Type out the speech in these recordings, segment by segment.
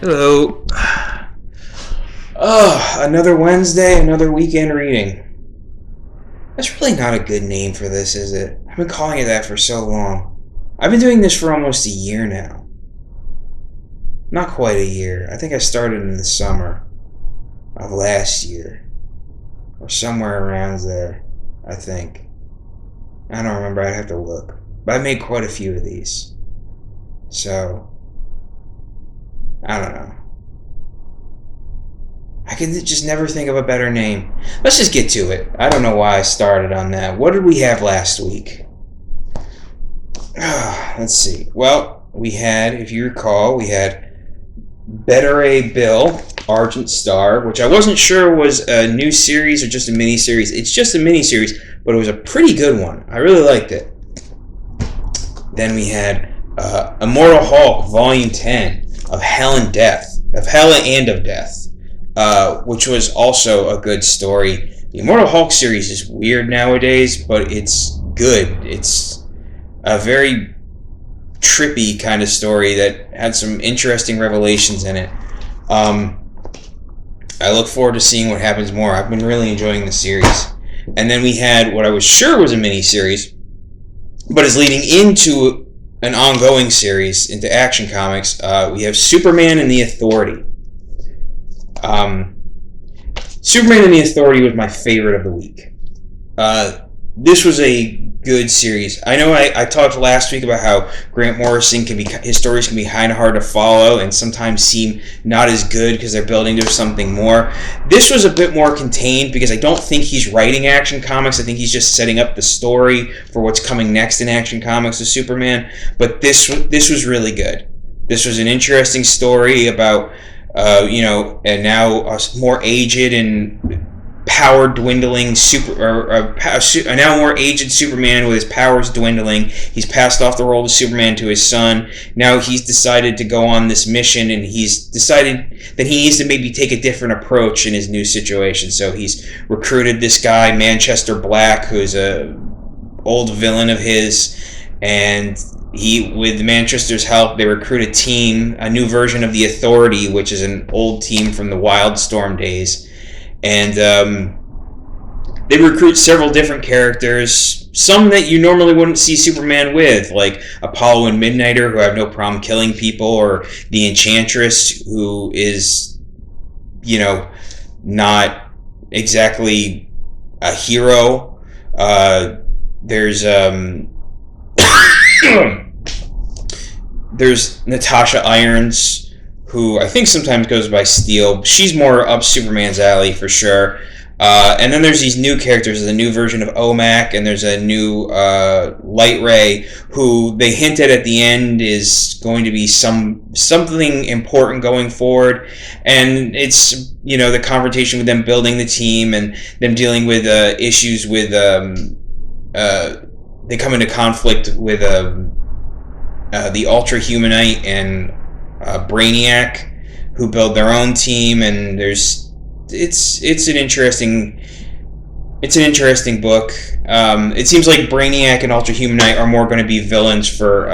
Hello. Oh, another Wednesday, another weekend reading. That's really not a good name for this, is it? I've been calling it that for so long. I've been doing this for almost a year now. Not quite a year. I think I started in the summer of last year. Or somewhere around there, I think. I don't remember, I'd have to look. But I made quite a few of these. So, I don't know. I can just never think of a better name. Let's just get to it. I don't know why I started on that. What did we have last week? Let's see. Well, we had, if you recall, we had Better A Bill, Argent Star, which I wasn't sure was a new series or just a mini-series. It's just a mini-series, but it was a pretty good one. I really liked it. Then we had Immortal Hulk, Volume 10, of Hell and Death. Of Hell and of Death. Which was also a good story. The Immortal Hulk series is weird nowadays, but it's good. It's a very trippy kind of story that had some interesting revelations in it. I look forward to seeing what happens more. I've been really enjoying the series. And then we had what I was sure was a mini-series, but is leading into an ongoing series, into Action Comics. We have Superman and the Authority. Superman and the Authority was my favorite of the week. This was a good series. I know I talked last week about how Grant Morrison his stories can be kind of hard to follow and sometimes seem not as good because they're building to something more. This was a bit more contained because I don't think he's writing Action Comics. I think he's just setting up the story for what's coming next in Action Comics with Superman. But this was really good. This was an interesting story about and now a more aged and power dwindling a now more aged Superman with his powers dwindling. He's passed off the role of Superman to his son. Now he's decided to go on this mission, and he's decided that he needs to maybe take a different approach in his new situation. So he's recruited this guy, Manchester Black, who's a old villain of his, and with Manchester's help, they recruit a team, a new version of the Authority, which is an old team from the Wildstorm days. And they recruit several different characters, some that you normally wouldn't see Superman with, like Apollo and Midnighter, who have no problem killing people, or the Enchantress, who is, not exactly a hero. There's Natasha Irons, who I think sometimes goes by Steel. She's more up Superman's alley for sure. And then there's these new characters. There's a new version of OMAC, and there's a new Light Ray, who they hinted at the end is going to be something important going forward. And it's, the confrontation with them building the team and them dealing with issues with... they come into conflict with the Ultra Humanite and Brainiac, who build their own team, and it's an interesting book. It seems like Brainiac and Ultra Humanite are more going to be villains for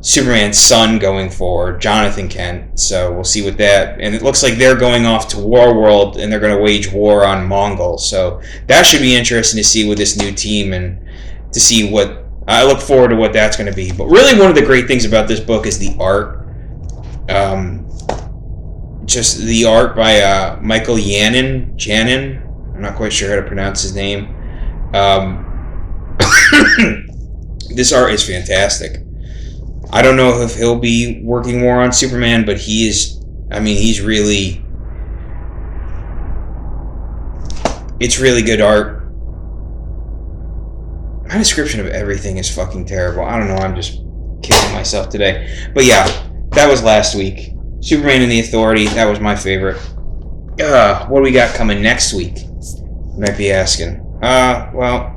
Superman's son going forward, Jonathan Kent. So we'll see with that. And it looks like they're going off to Warworld, and they're going to wage war on Mongols. So that should be interesting to see with this new team, and to see what I look forward to what that's going to be. But really, one of the great things about this book is the art. Just the art by Michael Janin. I'm not quite sure how to pronounce his name. This art is fantastic. I don't know if he'll be working more on Superman, but he's really... It's really good art. My description of everything is fucking terrible. I don't know, I'm just kicking myself today. But yeah, that was last week. Superman and the Authority, that was my favorite. What do we got coming next week? You might be asking. Well,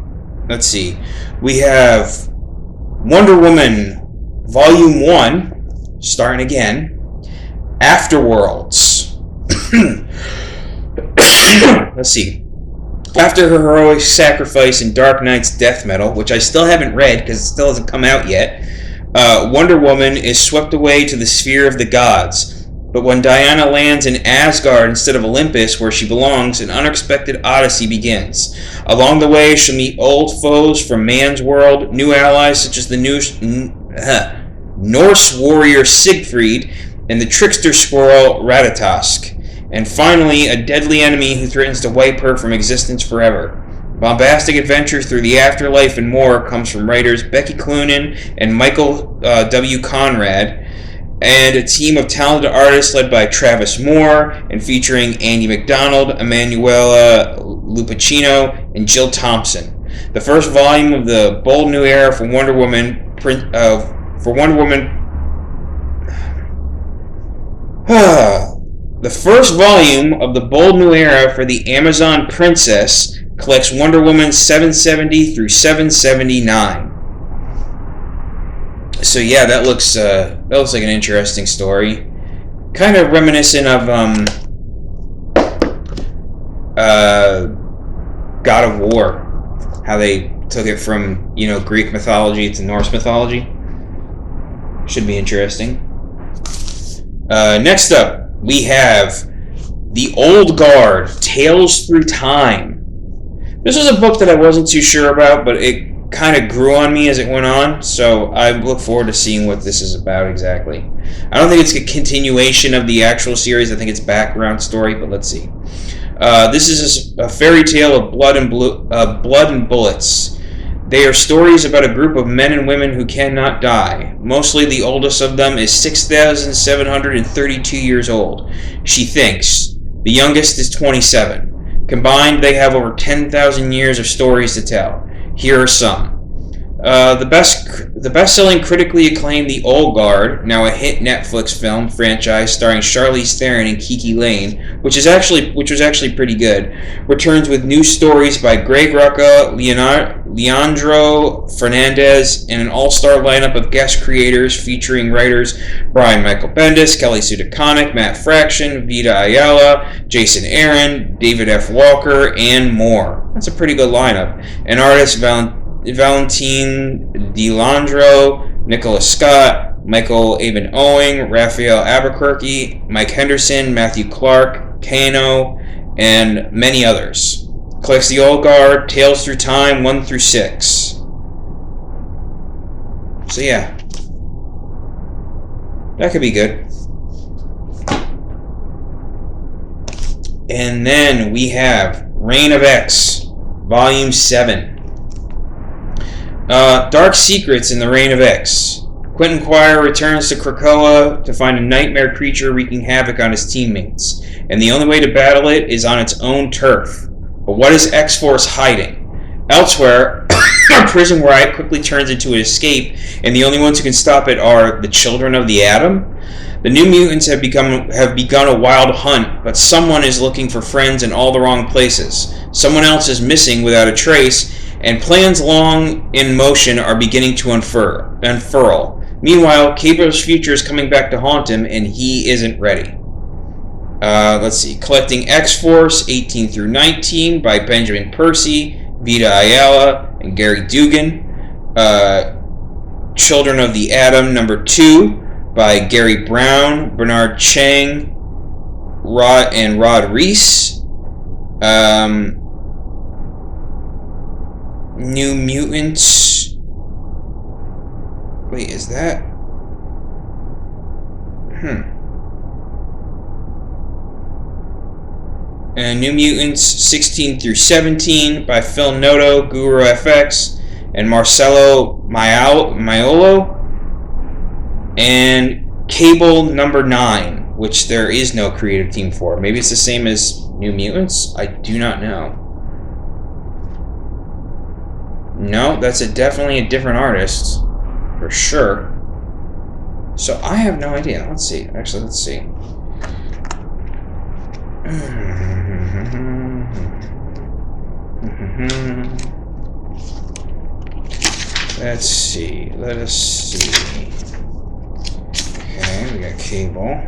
let's see. We have Wonder Woman Volume 1, starting again. Afterworlds. Let's see. After her heroic sacrifice in Dark Knight's death metal, which I still haven't read because it still hasn't come out yet, Wonder Woman is swept away to the sphere of the gods. But when Diana lands in Asgard instead of Olympus, where she belongs, an unexpected odyssey begins. Along the way, she'll meet old foes from man's world, new allies such as the Norse warrior Siegfried and the trickster squirrel Ratatosk, and finally a deadly enemy who threatens to wipe her from existence forever. Bombastic adventure through the afterlife and more comes from writers Becky Cloonan and Michael W. Conrad, and a team of talented artists led by Travis Moore and featuring Andy McDonald, Emanuela Lupacchino, and Jill Thompson. The first volume of the bold new era for Wonder Woman the first volume of the bold new era for the Amazon Princess collects Wonder Woman 770 through 779. So yeah, that looks like an interesting story. Kind of reminiscent of God of War, how they took it from Greek mythology to Norse mythology. Should be interesting. Next up, we have The Old Guard: Tales Through Time. This was a book that I wasn't too sure about, but it kind of grew on me as it went on, so I look forward to seeing what this is about exactly. I don't think it's a continuation of the actual series. I think it's background story, but let's see. This is a fairy tale of blood and bullets. They are stories about a group of men and women who cannot die. Mostly the oldest of them is 6,732 years old. She thinks. The youngest is 27. Combined, they have over 10,000 years of stories to tell. Here are some. The best-selling, critically acclaimed The Old Guard, now a hit Netflix film franchise starring Charlize Theron and Kiki Layne, which was actually pretty good, returns with new stories by Greg Rucka, Leandro Fernandez, and an all-star lineup of guest creators featuring writers Brian Michael Bendis, Kelly Sue DeConnick, Matt Fraction, Vita Ayala, Jason Aaron, David F. Walker, and more. That's a pretty good lineup. And artists Valentine DeLandro, Nicholas Scott, Michael Avon Owing, Raphael Albuquerque, Mike Henderson, Matthew Clark, Kano, and many others. Collects The Old Guard, Tales Through Time 1 through 6. So yeah, that could be good. And then we have Reign of X, Volume 7. Dark Secrets in the Reign of X. Quentin Quire returns to Krakoa to find a nightmare creature wreaking havoc on his teammates, and the only way to battle it is on its own turf. But what is X-Force hiding? Elsewhere, a prison riot quickly turns into an escape, and the only ones who can stop it are the Children of the Atom. The New Mutants have begun a wild hunt, but someone is looking for friends in all the wrong places. Someone else is missing without a trace, and plans long in motion are beginning to unfurl. Meanwhile, Cable's future is coming back to haunt him, and he isn't ready. Let's see. Collecting X-Force 18 through 19 by Benjamin Percy, Vita Ayala, and Gary Dugan. Children of the Atom number 2 by Gary Brown, Bernard Chang, Rod Reese. New Mutants. Wait, is that? New Mutants 16 through 17 by Phil Noto, Guru FX, and Marcelo Maiolo. And Cable number 9, which there is no creative team for. Maybe it's the same as New Mutants? I do not know. No, that's definitely a different artist, for sure. So I have no idea. Let's see. Actually, let's see. Let's see. Let us see. Okay, we got Cable.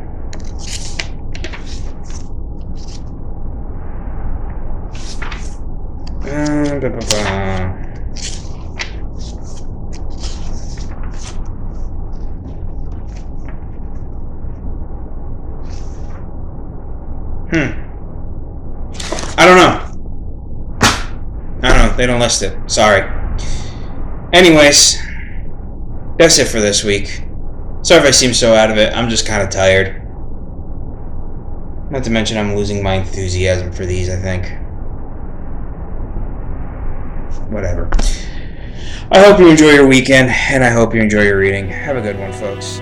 they don't list it. Sorry. Anyways, that's it for this week. Sorry if I seem so out of it. I'm just kind of tired. Not to mention I'm losing my enthusiasm for these, I think. Whatever. I hope you enjoy your weekend, and I hope you enjoy your reading. Have a good one, folks.